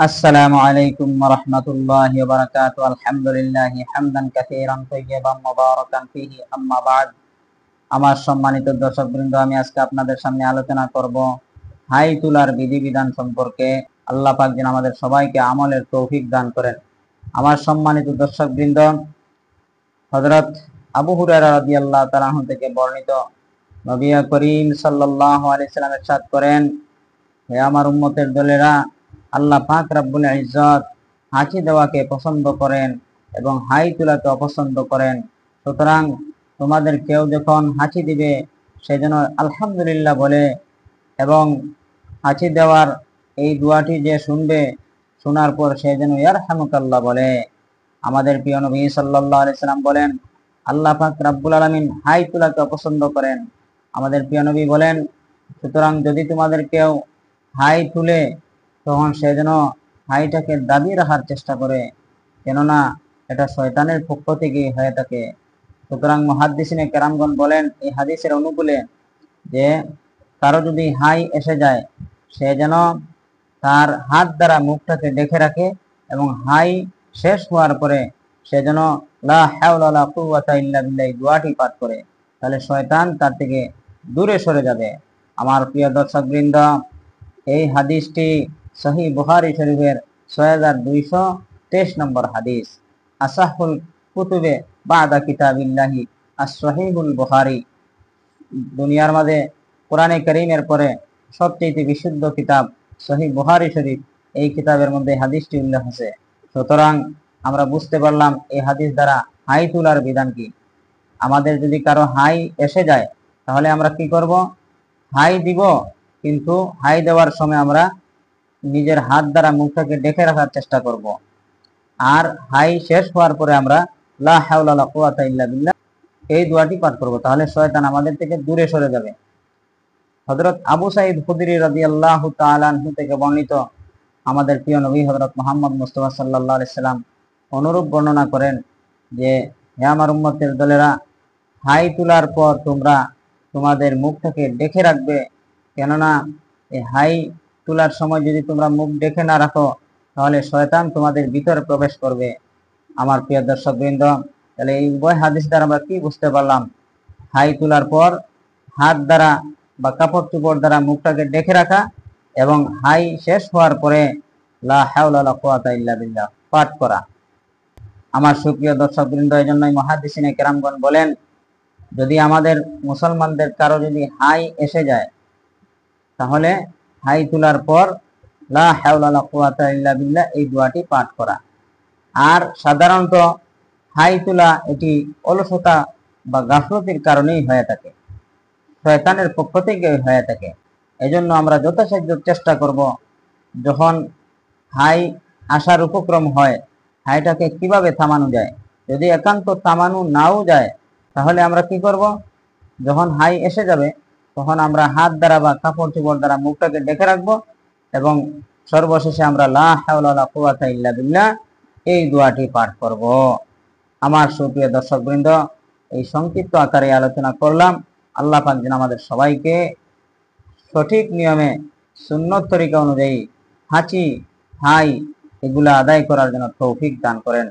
আসসালামু আলাইকুম ওয়া রাহমাতুল্লাহি ওয়া বারাকাতুহু আলহামদুলিল্লাহি হামদান কাসীরান তাইয়্যিবান মুবারাকান ফীহি আম্মা বা'দ। আমার সম্মানিত দর্শকবৃন্দ, আমি আজকে আপনাদের সামনে আলোচনা করব হাই তোলার বিধিবিধান সম্পর্কে। আল্লাহ পাক যেন আমাদের সবাইকে আমলের তৌফিক দান করেন। আমার সম্মানিত দর্শকবৃন্দ, হযরত আবু হুরায়রা রাদিয়াল্লাহু তাআলা আনহু থেকে বর্ণিত, নবী করিম সাল্লাল্লাহু আলাইহি সাল্লাম ইরশাদ করেন, হে আমার উম্মতের দলেরা, আল্লাহ পাক রব্বুল ইজ্জত হাঁচি দেওয়াকে পছন্দ করেন এবং হাই তোলাকে অপছন্দ করেন। সুতরাং তোমাদের কেউ যখন হাঁচি দিবে সে যেন আলহামদুলিল্লাহ বলে এবং হাঁচি দেওয়ার এই দোয়াটি যে শুনবে, শোনার পর সে যেন ইয়ারহামুকাল্লাহ বলে। আমাদের প্রিয় নবী সাল্লাল্লাহু আলাইহি সাল্লাম বলেন, আল্লাহ পাক রব্বুল আলামিন হাই তোলাকে অপছন্দ করেন। আমাদের প্রিয় নবী বলেন, সুতরাং যদি তোমাদের কেউ হাই তুলে তখন সে যেন হাইটাকে দাবিয়ে রাখার চেষ্টা করে, কেননা এটা শয়তানের পক্ষ থেকে হয়ে থাকে। সুতরাং মুহাদ্দিসিনে কেরামগণ বলেন এই হাদিসের অনুকূলে যে কারো যদি হাই এসে যায় সে যেন তার হাত দ্বারা মুখটাকে ঢেকে রাখে এবং হাই শেষ হওয়ার পরে সে যেন লা হাওলা ওয়ালা কুওয়াতা ইল্লা বিল্লাহ দোয়াটি পাঠ করে, তাহলে শয়তান তার থেকে দূরে সরে যাবে। আমার প্রিয় দর্শকবৃন্দ, এই হাদিসটি সহিহ বুখারী শরীফের ৬২২৩ নম্বর হাদিস। আসাহুল কুতুবে বাদা কিতাবিল্লাহি আস-সহিহুল বুখারী। দুনিয়ার মাঝে কোরআনে কারীমের পরে সবচেয়ে বিশুদ্ধ কিতাব সহিহ বুখারী শরীফ, এই কিতাবের মধ্যে হাদিসটি উল্লেখ আছে। সুতরাং আমরা বুঝতে পারলাম এই হাদিস দ্বারা হাই তোলার বিধান কি। আমাদের যদি কারো হাই এসে যায় তাহলে আমরা কি করব? হাই দিব, কিন্তু হাই দেওয়ার সময় আমরা নিজের হাত দ্বারা মুখটাকে ঢেকে রাখার চেষ্টা করব। আর হাই শেষ হওয়ার পরে আমরা লা হাওলা ওয়ালা কুওয়াতা ইল্লা বিল্লাহ এই দোয়াটি পাঠ করব, তাহলে শয়তান আমাদের থেকে দূরে সরে যাবে। হযরত আবু সাঈদ খুদরী রাদিয়াল্লাহু তাআলা আনহু থেকে বর্ণিত, আমাদের প্রিয় নবী হযরত মুহাম্মদ মুস্তাফা সাল্লাল্লাহু আলাইহি সাল্লাম অনুরূপ বর্ণনা করেন যে, হে আমার উম্মতের দলেরা, হাই তোলার পর তোমরা তোমাদের মুখটাকে ঢেকে রাখবে, কেননা এই হাই তোলার সময় যদি তোমরা মুখ ঢেকে না রাখো তাহলে শয়তান তোমাদের ভিতরে প্রবেশ করবে। আমার প্রিয় দর্শকবৃন্দ, তাহলে এই উভয় হাদিস দ্বারা আমরা কি বুঝতে পারলাম? হাই তোলার পর হাত দ্বারা বা কাপড় চোপড় দ্বারা মুখটাকে ঢেকে রাখা এবং হাই শেষ হওয়ার পরে লা হাওলা ওয়ালা কুওয়াতা ইল্লা বিল্লাহ পাঠ করা। আমার সুপ্রিয় দর্শকবৃন্দ, এই জন্যই মুহাদ্দিসিনে কেরামগণ বলেন, যদি আমাদের মুসলমানদের কারো যদি হাই এসে যায় তাহলে হাই তোলার পর লা হাওলা ওয়ালা কুওয়াতা ইল্লা বিল্লাহ এই দোয়াটি পাঠ করা। আর সাধারণত হাই তোলা এটি অলসতা বা গাফলতির কারণেই হয়ে থাকে, শয়তানের পক্ষ থেকে হয়ে থাকে। এজন্য আমরা যথাসাধ্য চেষ্টা করব, যখন হাই আসার উপক্রম হয় হাইটাকে কিভাবে থামানো যায়। যদি একান্ত থামানো নাও যায় তাহলে আমরা কি করব? যখন হাই এসে যাবে তখন আমরা হাত দ্বারা বা কাপড় চোপড় দ্বারা মুখটাকে ঢেকে রাখবো এবং সর্বশেষে আমরা লা হাওলা ওয়ালা কুওয়াতা ইল্লা বিল্লাহ এই দোয়াটি পাঠ করব। আমার সুপ্রিয় দর্শকবৃন্দ, এই সংক্ষিপ্ত আকারে আলোচনা করলাম। আল্লাহ পাক যেন আমাদের সবাইকে সঠিক নিয়মে সুন্নত তরিকা অনুযায়ী হাঁচি হাই এগুলা আদায় করার জন্য তৌফিক দান করেন।